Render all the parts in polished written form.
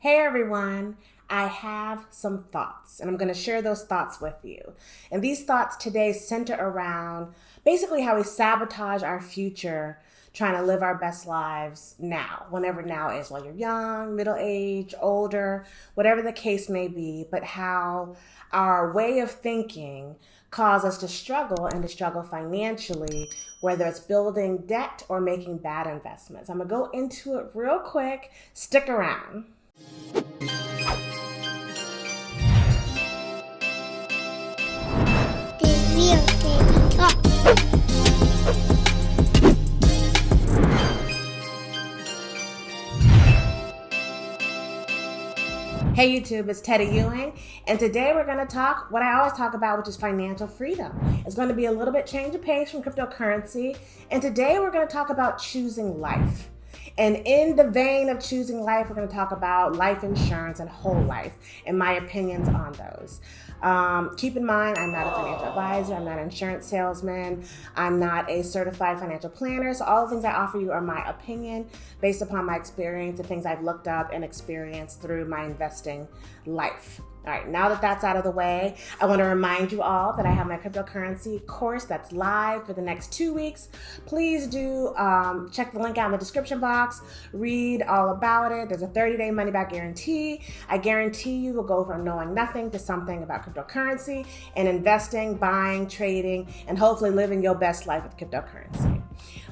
Hey everyone, I have some thoughts and I'm going to share those thoughts with you. And these thoughts today center around basically how we sabotage our future trying to live our best lives now, whenever now is, while you're young, middle-aged, older, whatever the case may be, but how our way of thinking cause us to struggle and to struggle financially, whether it's building debt or making bad investments. I'm going to go into it real quick. Stick around. Hey YouTube, it's Teddy Ewing, and today we're going to talk what I always talk about, which is financial freedom. It's going to be a little bit change of pace from cryptocurrency, and today we're going to talk about choosing life. And in the vein of choosing life, we're going to talk about life insurance and whole life and my opinions on those. Keep in mind, I'm not a financial advisor, I'm not an insurance salesman, I'm not a certified financial planner, so all the things I offer you are my opinion based upon my experience and things I've looked up and experienced through my investing life. All right, now that that's out of the way, I want to remind you all that I have my cryptocurrency course that's live for the next 2 weeks. Please do check the link out in the description box, read all about it. There's a 30-day money-back guarantee. I guarantee you will go from knowing nothing to something about cryptocurrency and investing, buying, trading, and hopefully living your best life with cryptocurrency.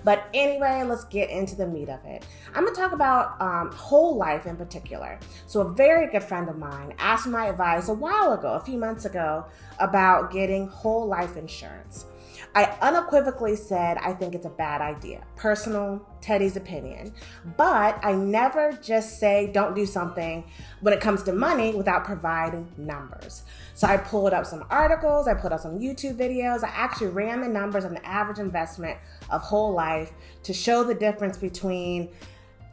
But anyway, let's get into the meat of it. I'm gonna talk about whole life in particular. So a very good friend of mine asked my advice a few months ago, about getting whole life insurance. I unequivocally said I think it's a bad idea. Personal, Teddy's opinion. But I never just say don't do something when it comes to money without providing numbers. So I pulled up some articles, I put up some YouTube videos, I actually ran the numbers on the average investment of whole life to show the difference between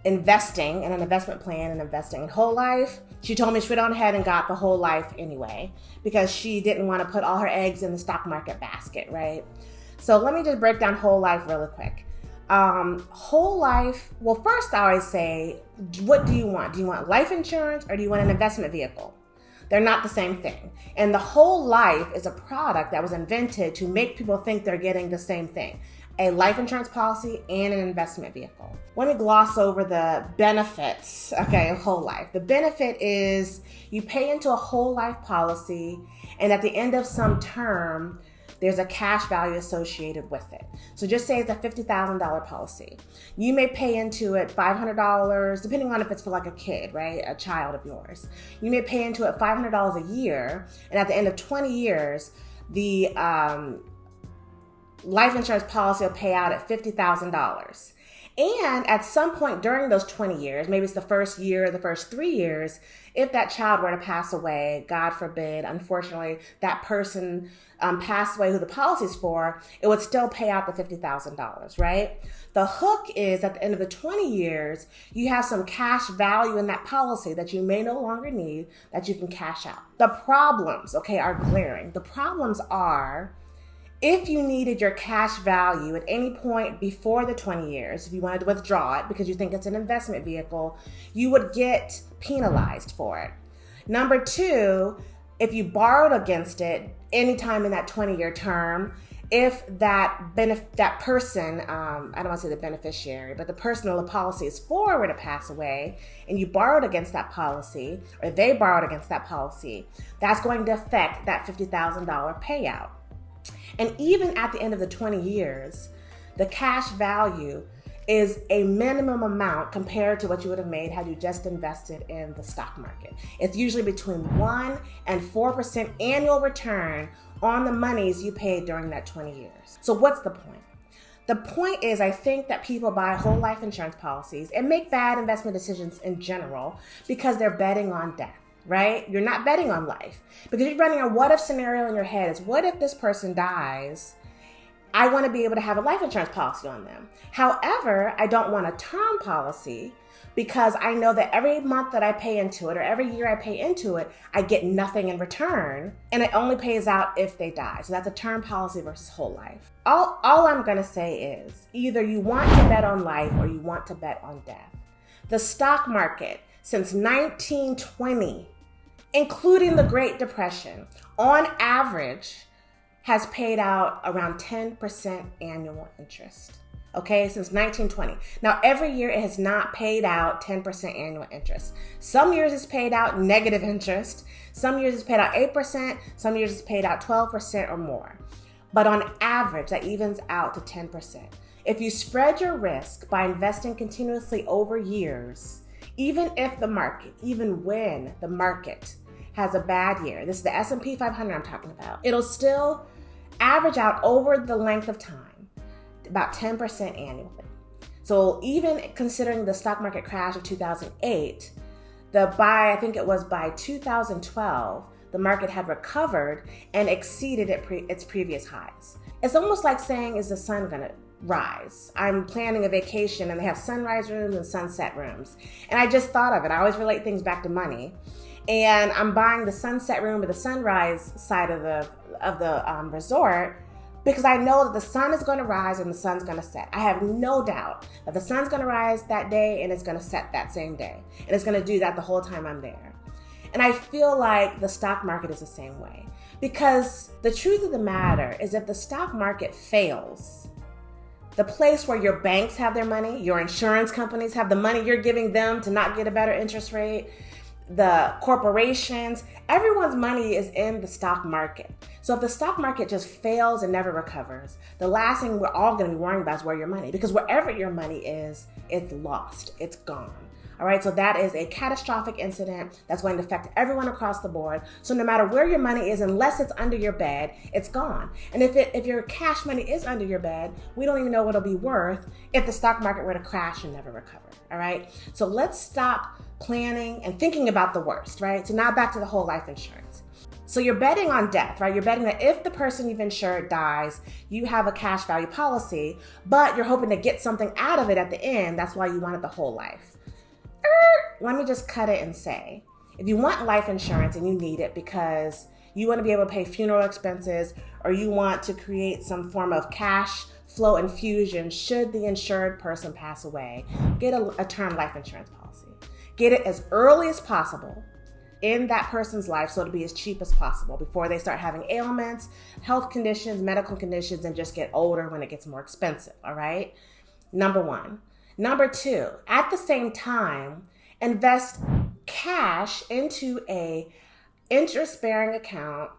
investing in an investment plan and investing in whole life. She told me she went on ahead and got the whole life anyway because she didn't want to put all her eggs in the stock market basket, right? So let me just break down whole life really quick. Whole life, well, first I always say, what do you want? Do you want life insurance or do you want an investment vehicle? They're not the same thing. And the whole life is a product that was invented to make people think they're getting the same thing. A life insurance policy and an investment vehicle. Let me gloss over the benefits, of whole life. The benefit is you pay into a whole life policy, and at the end of some term, there's a cash value associated with it. So just say it's a $50,000 policy. You may pay into it $500, depending on if it's for like a kid, right? A child of yours. You may pay into it $500 a year, and at the end of 20 years, the life insurance policy will pay out at $50,000. And at some point during those 20 years, maybe it's the first year, the first 3 years, if that child were to pass away, God forbid, unfortunately, that person passed away who the policy's for, it would still pay out the $50,000, right? The hook is at the end of the 20 years, you have some cash value in that policy that you may no longer need that you can cash out. The problems, are glaring. The problems are, if you needed your cash value at any point before the 20 years, if you wanted to withdraw it because you think it's an investment vehicle, you would get penalized for it. Number two, if you borrowed against it anytime in that 20-year term, if that person, I don't want to say the beneficiary, but the person the policy is for were to pass away and you borrowed against that policy, or they borrowed against that policy, that's going to affect that $50,000 payout. And even at the end of the 20 years, the cash value is a minimum amount compared to what you would have made had you just invested in the stock market. It's usually between 1% and 4% annual return on the monies you paid during that 20 years. So what's the point? The point is, I think that people buy whole life insurance policies and make bad investment decisions in general because they're betting on death. Right? You're not betting on life because you're running a what if scenario in your head. Is what if this person dies? I want to be able to have a life insurance policy on them. However, I don't want a term policy because I know that every month that I pay into it or every year I pay into it, I get nothing in return and it only pays out if they die. So that's a term policy versus whole life. All I'm going to say is either you want to bet on life or you want to bet on death. The stock market, since 1920, including the Great Depression, on average, has paid out around 10% annual interest. Okay, since 1920. Now, every year it has not paid out 10% annual interest. Some years it's paid out negative interest. Some years it's paid out 8%. Some years it's paid out 12% or more. But on average, that evens out to 10%. If you spread your risk by investing continuously over years, even when the market has a bad year, this is the S&P 500 I'm talking about, it'll still average out over the length of time about 10% annually. So even considering the stock market crash of 2008, I think it was by 2012, the market had recovered and exceeded its previous highs. It's almost like saying, is the sun gonna rise? I'm planning a vacation and they have sunrise rooms and sunset rooms. And I just thought of it. I always relate things back to money. And I'm buying the sunset room or the sunrise side of the resort because I know that the sun is going to rise and the sun's going to set. I have no doubt that the sun's going to rise that day and it's going to set that same day. And it's going to do that the whole time I'm there. And I feel like the stock market is the same way. Because the truth of the matter is if the stock market fails, the place where your banks have their money, your insurance companies have the money you're giving them to not get a better interest rate, the corporations, everyone's money is in the stock market. So if the stock market just fails and never recovers, the last thing we're all going to be worrying about is where your money, because wherever your money is, it's lost, it's gone. All right, so that is a catastrophic incident that's going to affect everyone across the board. So no matter where your money is, unless it's under your bed, it's gone. And if your cash money is under your bed, we don't even know what it'll be worth if the stock market were to crash and never recover. All right, so let's stop planning and thinking about the worst, right? So now back to the whole life insurance. So you're betting on death, right? You're betting that if the person you've insured dies, you have a cash value policy, but you're hoping to get something out of it at the end. That's why you wanted the whole life. Let me just cut it and say, if you want life insurance and you need it because you want to be able to pay funeral expenses or you want to create some form of cash flow infusion should the insured person pass away, get a term life insurance policy. Get it as early as possible in that person's life so it'll be as cheap as possible before they start having ailments, health conditions, medical conditions, and just get older when it gets more expensive, all right? Number one. Number two, at the same time, invest cash into a interest-bearing account,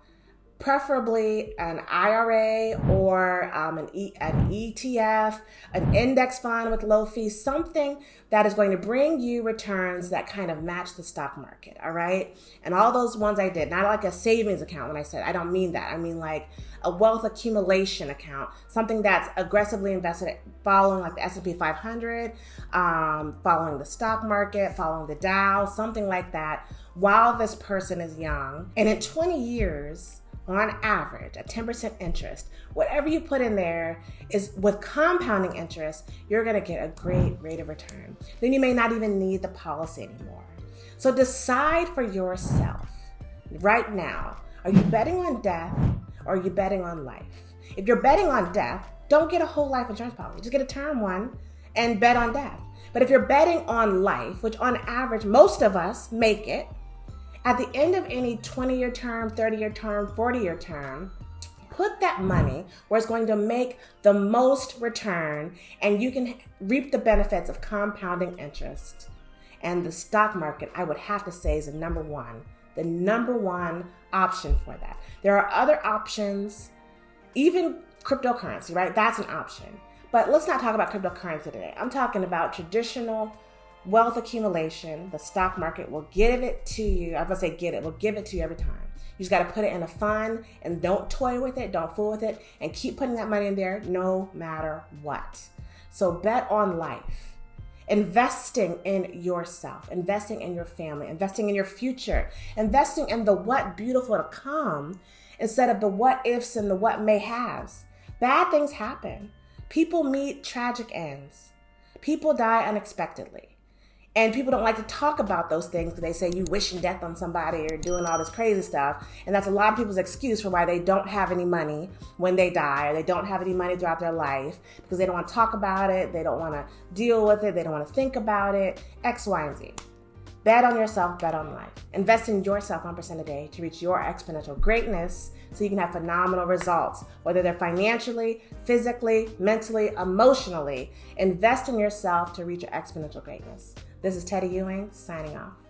preferably an IRA or an ETF, an index fund with low fees, something that is going to bring you returns that kind of match the stock market, all right? And all those ones I did, not like a savings account when I said, I don't mean that. I mean like a wealth accumulation account, something that's aggressively invested following like the S&P 500, following the stock market, following the Dow, something like that while this person is young. And in 20 years, on average, at 10% interest, whatever you put in there is with compounding interest, you're gonna get a great rate of return. Then you may not even need the policy anymore. So decide for yourself right now, are you betting on death or are you betting on life? If you're betting on death, don't get a whole life insurance policy, just get a term one and bet on death. But if you're betting on life, which on average, most of us make it, at the end of any 20-year term, 30-year term, 40-year term, put that money where it's going to make the most return and you can reap the benefits of compounding interest. And the stock market, I would have to say, is the number one option for that. There are other options, even cryptocurrency, right? That's an option. But let's not talk about cryptocurrency today. I'm talking about traditional wealth accumulation. The stock market will give it to you. I was gonna say will give it to you every time. You just gotta put it in a fund and don't toy with it, don't fool with it, and keep putting that money in there no matter what. So bet on life. Investing in yourself, investing in your family, investing in your future, investing in the what beautiful to come instead of the what ifs and the what may haves. Bad things happen. People meet tragic ends. People die unexpectedly. And people don't like to talk about those things because they say you wishing death on somebody or doing all this crazy stuff. And that's a lot of people's excuse for why they don't have any money when they die, or they don't have any money throughout their life because they don't want to talk about it, they don't want to deal with it, they don't want to think about it, X, Y, and Z. Bet on yourself, bet on life. Invest in yourself 1% a day to reach your exponential greatness so you can have phenomenal results, whether they're financially, physically, mentally, emotionally. Invest in yourself to reach your exponential greatness. This is Teddy Ewing signing off.